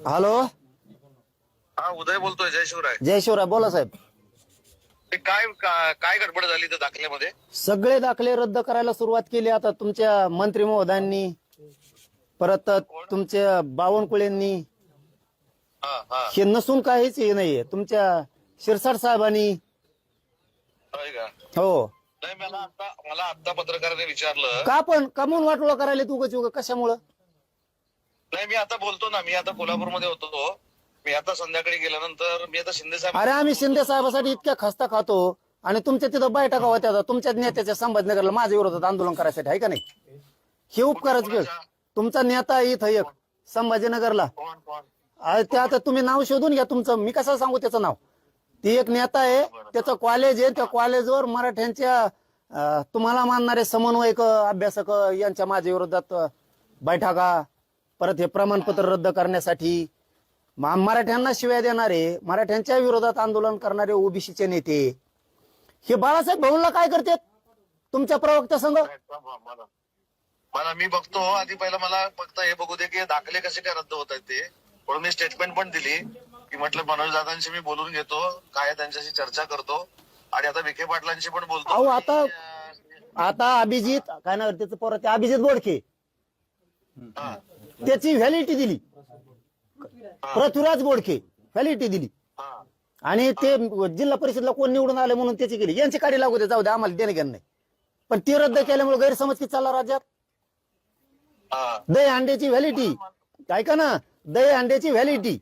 Hello. हा उदय बोलतोय. जय शिवराय. जय शिवराय. बोला साहेब. ते काय गडबड झाली त्या दाखल्यामध्ये? सगळे दाखले रद्द करायला सुरुवात केली आता तुमच्या मंत्री महोदयांनी, परत तुमच्या बावनकुळेंनी. हे नसून काहीच हे नाहीये तुमच्या शिरसाट साहेबांनी. होय का? हो. नाही मला आता पत्रकाराने विचारलं का पण कमून वाटोळं करायला तू उगाच कशामुळं? नाही मी आता बोलतो ना. मी आता कोल्हापूरमध्ये होतो. मी आता संध्याकाळी गेल्यानंतर मी आता शिंदे साहेब. अरे आम्ही शिंदे साहेबासाठी इतक्या खस्ता खातो आणि तुमच्या तिथं बैठका होत्या तुमच्या नेत्याच्या संभाजीनगरला माझ्या विरोधात आंदोलन करायसाठी, आहे का नाही? हे उपकारच केलं. तुमचा नेता इथं एक संभाजीनगरला. ते आता तुम्ही नाव शोधून घ्या तुमचं. मी कसं सांगू त्याचं नाव? ती एक नेता आहे, त्याचं कॉलेज आहे. त्या कॉलेजवर मराठ्यांच्या तुम्हाला मानणारे समन्वयक अभ्यासक यांच्या माझ्या विरोधात बैठका, परत हे प्रमाणपत्र रद्द करण्यासाठी मराठ्यांना शिव्या देणारे, मराठ्यांच्या विरोधात आंदोलन करणारे ओबीसीचे नेते हे बाळासाहेब भाऊंला काय करतात तुमच्या प्रवक्त्या संघ? मला मी बघतो आधी पहिला मला फक्त हे बघू दे की दाखले कसे काय रद्द होत आहेत ते. म्हणून मी स्टेटमेंट पण दिली की म्हटलं मनोज दादांशी मी बोलून घेतो, काय त्यांच्याशी चर्चा करतो आणि आता विखे पाटलांशी पण बोलतो. अहो आता अभिजित काय नाव त्याचं परत अभिजित बोडके त्याची व्हॅलिडिटी दिली. पृथ्वीराज बोडके व्हॅलिडिटी दिली आणि ते जिल्हा परिषदला कोण निवडून आले म्हणून त्याची केली. यांची काढी लागू दे, जाऊ दे, आम्हाला देणं घेणं नाही. पण ती रद्द केल्यामुळे गैरसमज किती चालला राज्यात? दही अंड्याची व्हॅलिडिटी, ऐका ना, दही अंड्याची व्हॅलिडिटी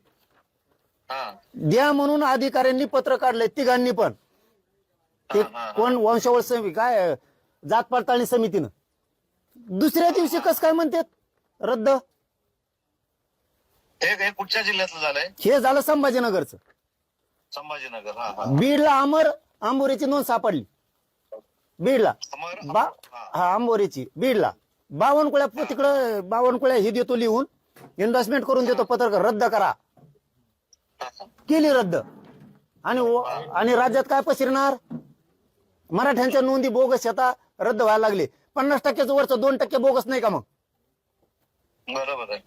द्या म्हणून अधिकाऱ्यांनी पत्र काढलंय तिघांनी पण. ते कोण वंशावळ समिती काय जात पडताळणी समितीनं दुसऱ्या दिवशी कस काय म्हणतात रद्द? हे कुठच्या जिल्ह्यातलं झालंय? हे झालं संभाजीनगरचं. संभाजीनगर. बीडला आंबोरीची नोंद सापडली. बीडला आंबोरीची बीडला बावनकुळ्या तिकडं बावनकुळ्या हे देतो लिहून, इन्व्हेस्टमेंट करून देतो पत्रकार रद्द करा. केली रद्द. आणि राज्यात काय पसरणार? मराठ्यांच्या नोंदी बोगस येता रद्द व्हायला लागले. 50% वरचं 2% बोगस नाही का मग? बरोबर आहे.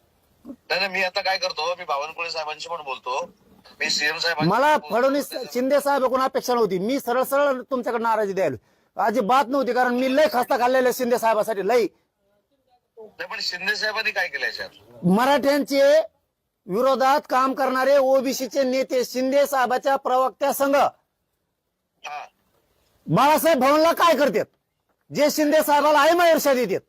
नाही मी आता काय करतो, मी बावनकुळे साहेबांशी पण बोलतो. मी सीएम साहेब. मला फडणवीस शिंदे साहेब कोण अपेक्षा नव्हती. मी सरळ सरळ तुमच्याकडे नाराजी द्यायला अजिबात नव्हती, कारण मी लय खस्ता खाल्लेलं शिंदे साहेबासाठी लय. पण शिंदे साहेबांनी काय केलं याच्यात? मराठ्यांचे विरोधात काम करणारे ओबीसीचे नेते शिंदे साहेबाच्या प्रवक्त्या संघ बाळासाहेब भाऊंला काय करतात जे शिंदे साहेबाला आहे ईर्ष्या देतात?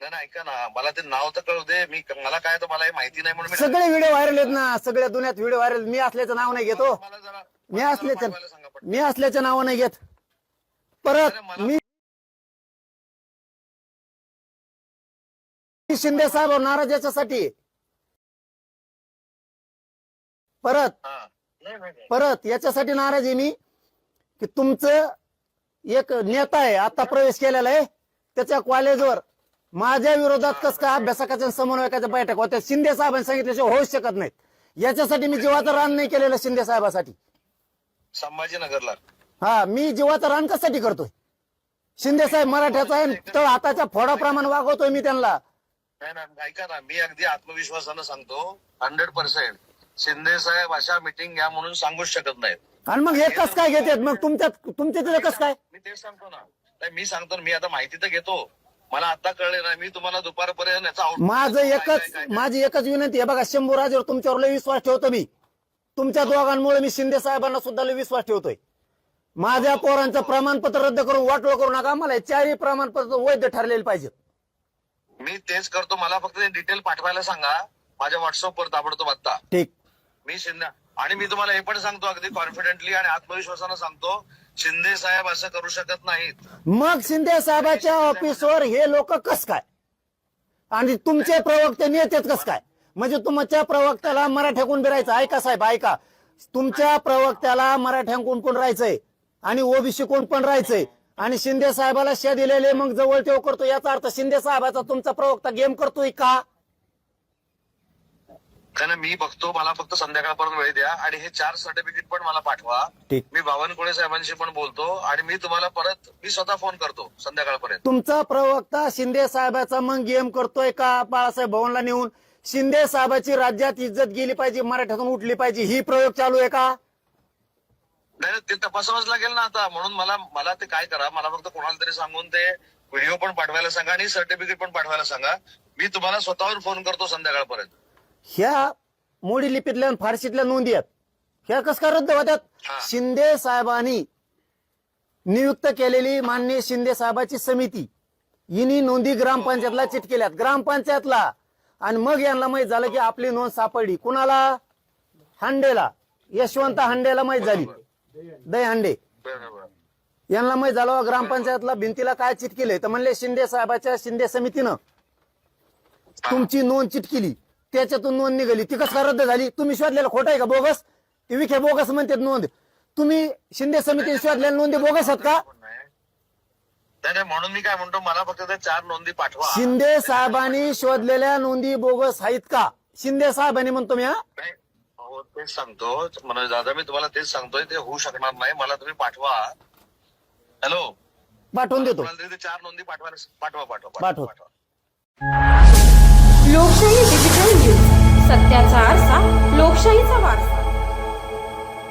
नाही ऐका ना, मला ते नाव तर कळू दे. मला काय तर मला माहिती नाही म्हणून सगळे व्हिडिओ व्हायरल आहेत ना, सगळ्या दुनियात व्हिडिओ व्हायरल. मी असल्याचं नाव नाही घेतो, मी असल्याचं नाव नाही घेत. परत मी शिंदे साहेब नाराज याच्यासाठी. परत याच्यासाठी नाराज आहे मी की तुमचं एक नेता आहे आता प्रवेश केलेला आहे, त्याच्या कॉलेजवर माझ्या विरोधात कस काय अभ्यासकाच्या समन्वयकाच्या बैठक होत्या शिंदे साहेबांनी सांगितल्याशिवाय होऊच शकत नाहीत. याच्यासाठी मी जीवाचं रान नाही केलेलं शिंदे साहेबासाठी. संभाजीनगरला मी जीवाचं रान कशासाठी करतोय? शिंदे साहेब मराठ्याचा आहे तर हाताच्या फोडाप्रमाणे वागवतोय मी त्यांना. नाही ऐका ना, मी अगदी आत्मविश्वासानं सांगतो 100% शिंदे साहेब अशा मीटिंग घ्या म्हणून सांगूच शकत नाहीत. आणि मग हे कस काय घेतात मग तुमच्या तिथे कस काय? मी तेच सांगतो ना. मी सांगतो ना, मी आता माहिती तर घेतो. मला आता कळले ना, मी तुम्हाला दुपारपर्यंत माझी एकच विनंती आहे बघा, शंभूराजेवर तुमच्यावर लय विश्वास ठेवतो मी. तुमच्या दोघांमुळे मी शिंदे साहेबांना सुद्धा लय विश्वास ठेवतोय. माझ्या पोरांचं प्रमाणपत्र रद्द करून वाटोळ करू नका. मला 4ही प्रमाणपत्र वैध ठरलेले पाहिजेत. मी तेच करतो. मला फक्त डिटेल पाठवायला सांगा माझ्या व्हॉट्सअपवर ताबडतोब आता. ठीक. मी शिंदे आणि मी तुम्हाला हे पण सांगतो अगदी कॉन्फिडेंटली आणि आत्मविश्वासानं सांगतो, शिंदे साहेब असं करू शकत नाहीत. मग शिंदे साहेबाच्या ऑफिसवर हे लोक कस काय आणि तुमचे प्रवक्ते नेतेच कस काय? म्हणजे तुमच्या प्रवक्त्याला मराठ्याकून राहायचं. ऐका साहेब ऐका, तुमच्या प्रवक्त्याला मराठ्यांकून पण राहायचंय आणि ओबीसी कोण पण राहायचंय आणि शिंदे साहेबाला शे दिलेले मग जवळ तेव करतो. याचा अर्थ शिंदे साहेबाचा तुमचा प्रवक्ता गेम करतोय का? मी बघतो. मला फक्त संध्याकाळपर्यंत वेळ द्या आणि हे 4 सर्टिफिकेट पण मला पाठवा. मी बावनकुळे साहेबांशी पण बोलतो आणि मी तुम्हाला मी स्वतः फोन करतो संध्याकाळपर्यंत. तुमचा प्रवक्ता शिंदे साहेबाचा मग गेम करतोय का बाळासाहेब भाऊंला नेऊन शिंदे साहेबाची राज्यात इज्जत गेली पाहिजे, मराठ्यातून उठली पाहिजे, ही प्रयोग चालू आहे का? नाही ते तपासावंच लागेल ना आता. म्हणून मला ते काय करा, मला फक्त कोणाला तरी सांगून ते व्हिडिओ पण पाठवायला सांगा आणि सर्टिफिकेट पण पाठवायला सांगा. मी तुम्हाला स्वतःवर फोन करतो संध्याकाळपर्यंत. ह्या मोडी लिपीतल्या आणि फारशीतल्या नोंदी आहेत, ह्या कस काय रद्द होत्यात? हा. शिंदे साहेबांनी नियुक्त केलेली माननीय शिंदे साहेबाची समिती हिनी नोंदी ग्रामपंचायतला चिटकेल्यात, ग्रामपंचायतला. आणि मग यांना माहित झालं की आपली नोंद सापडली. कुणाला? हांडेला, यशवंत हांडेला माहित झाली, दहीहंडे बरोबर. यांना माहित झालं ग्रामपंचायतला भिंतीला काय चिटकेलंय, तर म्हणले शिंदे साहेबाच्या शिंदे समितीनं तुमची नोंद चिटकिली, त्याच्यातून नोंद निघाली. ती कसं काय रद्द झाली? तुम्ही शोधलेलं खोटं आहे का? बोगस? ती विखे बोगस म्हणतात नोंद. तुम्ही शिंदे समितीने शोधलेल्या नोंदी बोगस आहेत का? नाही म्हणून मी काय म्हणतो, मला फक्त त्या 4 नोंदी पाठवा. शिंदे साहेबांनी शोधलेल्या नोंदी बोगस आहेत का? शिंदे साहेबांनी म्हणतो मी. नाही, हो तेच सांगतो मनोज दादा, मी तुम्हाला तेच सांगतोय, ते होऊ शकणार नाही. मला तुम्ही पाठवा. हॅलो, पाठवून देतो. ते 4 नोंदी पाठवा. पाठव. लोकशाही डिजिटल न्यूज, सत्याचा आरसा, लोकशाहीचा वारसा.